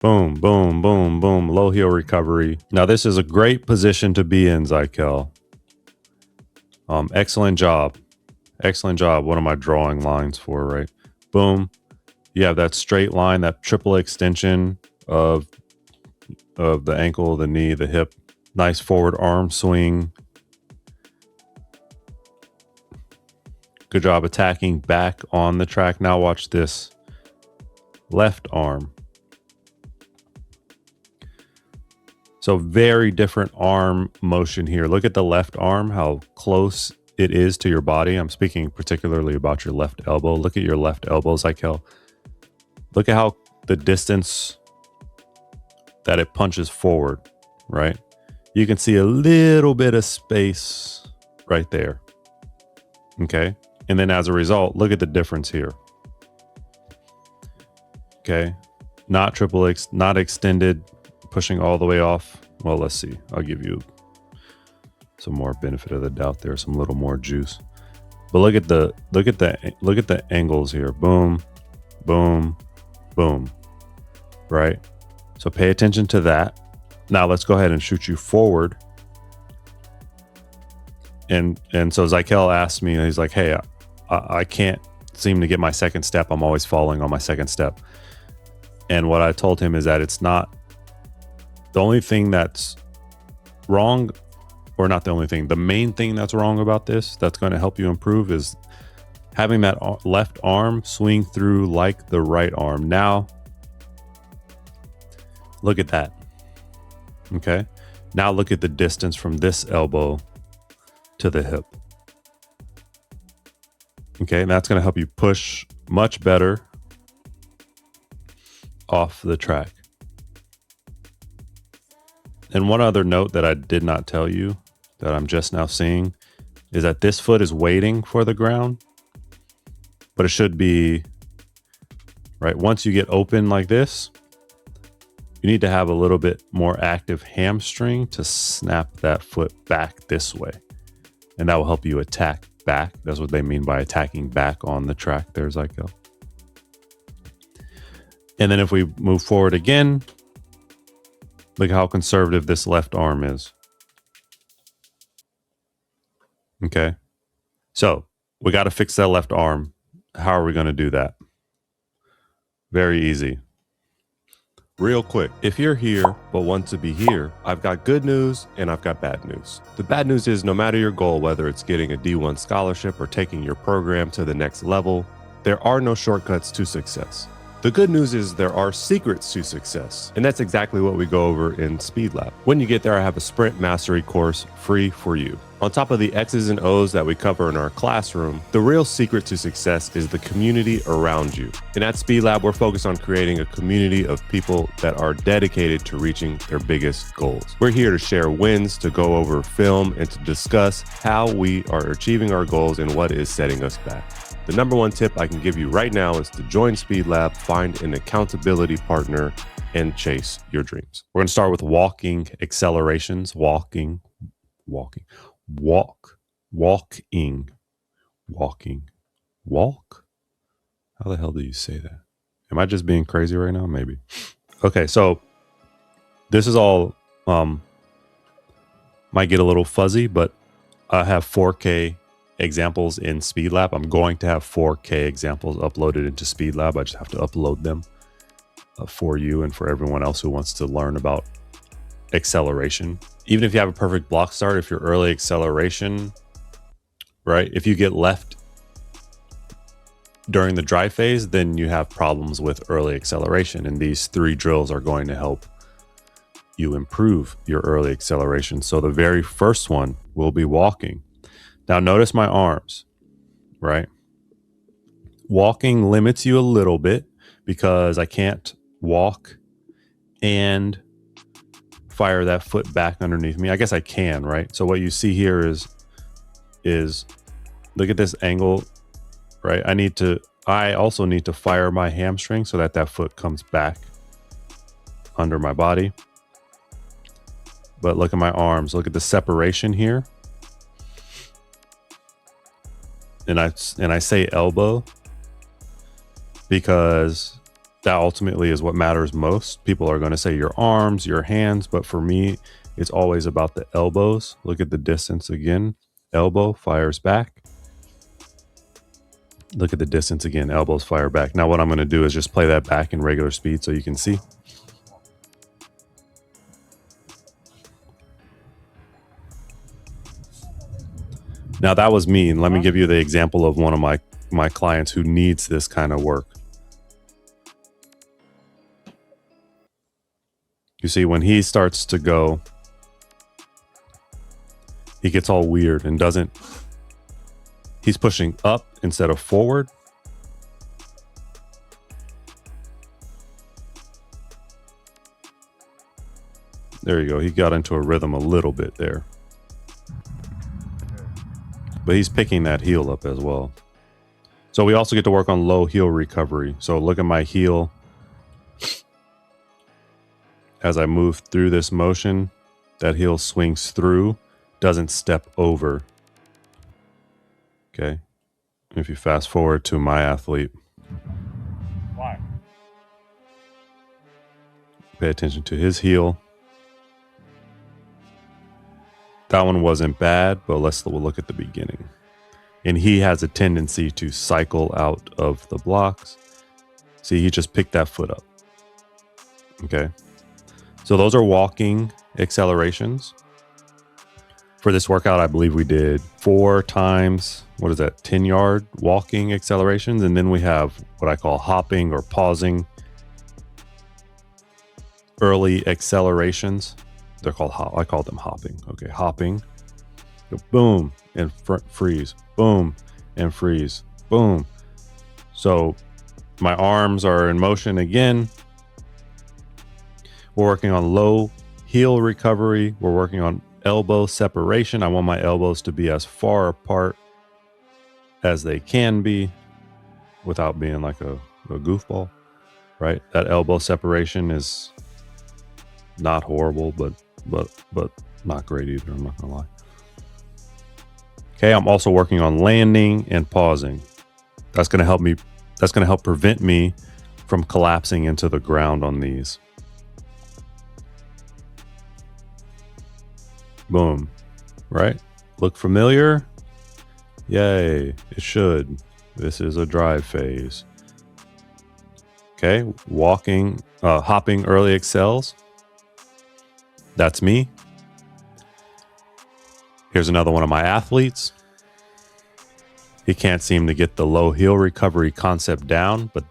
Boom, boom, boom, boom. Low heel recovery. Now this is a great position to be in, Zykel. Excellent job. Excellent job. What am I drawing lines for, right? Boom. You have that straight line, that triple extension of the ankle, the knee, the hip. Nice forward arm swing. Good job attacking back on the track. Now watch this. Left arm. So very different arm motion here. Look at the left arm, how close it is to your body. I'm speaking particularly about your left elbow. Look at your left elbow, Zykel. Look at how the distance that it punches forward, right? You can see a little bit of space right there. Okay. And then as a result, look at the difference here. Okay. Not not extended, pushing all the way off. Well, let's see. I'll give you some more benefit of the doubt there, some little more juice. But look at the angles here. Boom, boom, boom. Right? So pay attention to that. Now let's go ahead and shoot you forward. And so Zykel asked me, he's like, hey, I can't seem to get my second step. I'm always falling on my second step. And what I told him is that it's not the only thing that's wrong, or not the only thing. The main thing that's wrong about this that's going to help you improve is having that left arm swing through like the right arm. Now, look at that. Okay. Now look at the distance from this elbow to the hip. Okay. And that's going to help you push much better off the track. And one other note that I did not tell you that I'm just now seeing is that this foot is waiting for the ground, but it should be right. Once you get open like this, you need to have a little bit more active hamstring to snap that foot back this way. And that will help you attack back. That's what they mean by attacking back on the track. There's like a. And then if we move forward again, look how conservative this left arm is. Okay. So we got to fix that left arm. How are we going to do that? Very easy. Real quick, if you're here but want to be here, I've got good news and I've got bad news. The bad news is no matter your goal, whether it's getting a D1 scholarship or taking your program to the next level, there are no shortcuts to success. The good news is there are secrets to success, and that's exactly what we go over in Speed Lab. When you get there, I have a sprint mastery course free for you. On top of the X's and O's that we cover in our classroom, the real secret to success is the community around you. And at Speed Lab, we're focused on creating a community of people that are dedicated to reaching their biggest goals. We're here to share wins, to go over film, and to discuss how we are achieving our goals and what is setting us back. The number one tip I can give you right now is to join Speed Lab, find an accountability partner, and chase your dreams. We're going to start with walking accelerations. Walking. Walk. How the hell do you say that? Am I just being crazy right now? Maybe. Okay, so this is all might get a little fuzzy, but I have 4K examples in Speed Lab. I'm going to have 4K examples uploaded into Speed Lab. I just have to upload them for you and for everyone else who wants to learn about acceleration. Even if you have a perfect block start, if your early acceleration, right, if you get left during the dry phase, then you have problems with early acceleration. And these 3 drills are going to help you improve your early acceleration. So the very first one will be walking. Now notice my arms, right? Walking limits you a little bit because I can't walk and fire that foot back underneath me. I guess I can, right? So what you see here is look at this angle, right? I also need to fire my hamstring so that foot comes back under my body. But look at my arms. Look at the separation here. And I say elbow because that ultimately is what matters most. People are going to say your arms, your hands, but for me, it's always about the elbows. Look at the distance again. Elbow fires back. Look at the distance again. Elbows fire back. Now what I'm going to do is just play that back in regular speed so you can see. Now that was me. And let me give you the example of one of my clients who needs this kind of work. You see, when he starts to go, he gets all weird and he's pushing up instead of forward. There you go. He got into a rhythm a little bit there. But he's picking that heel up as well. So we also get to work on low heel recovery. So look at my heel. As I move through this motion, that heel swings through, doesn't step over. Okay. If you fast forward to my athlete, pay attention to his heel. That one wasn't bad, but we'll look at the beginning. And he has a tendency to cycle out of the blocks. See, he just picked that foot up. Okay. So those are walking accelerations. For this workout, I believe we did 4 times, 10-yard walking accelerations. And then we have what I call hopping or pausing early accelerations. They're called, I call them hopping. Okay, hopping. Go boom and freeze. Boom and freeze. Boom. So my arms are in motion again. We're working on low heel recovery. We're working on elbow separation. I want my elbows to be as far apart as they can be without being like a goofball, right? That elbow separation is not horrible, but not great either. I'm not gonna lie. Okay, I'm also working on landing and pausing. That's gonna help me. That's gonna help prevent me from collapsing into the ground on these. Boom. Right? Look familiar? Yay, it should. This is a drive phase. Okay, hopping early accels. That's me. Here's another one of my athletes. He can't seem to get the low heel recovery concept down, but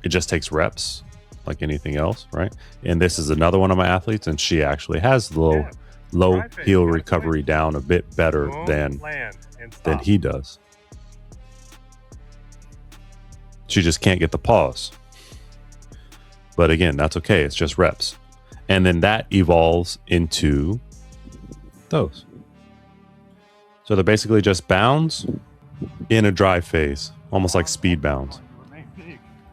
it just takes reps like anything else, right? And this is another one of my athletes, and she actually has the low heel recovery down a bit better than he does. She just can't get the pause. But again, that's okay. It's just reps. And then that evolves into those. So they're basically just bounds in a drive phase, almost like speed bounds.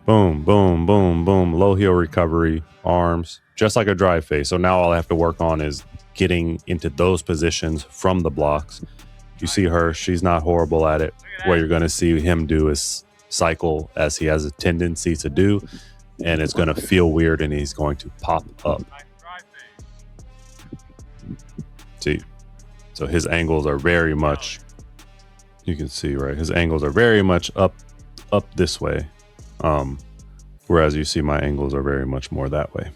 Boom, boom, boom, boom. Low heel recovery, arms, just like a drive phase. So now all I have to work on is getting into those positions from the blocks. You see her, she's not horrible at it. What you're going to see him do is cycle as he has a tendency to do, and it's going to feel weird and he's going to pop up. See, so his angles are very much, you can see, right? His angles are very much up this way. Whereas you see my angles are very much more that way.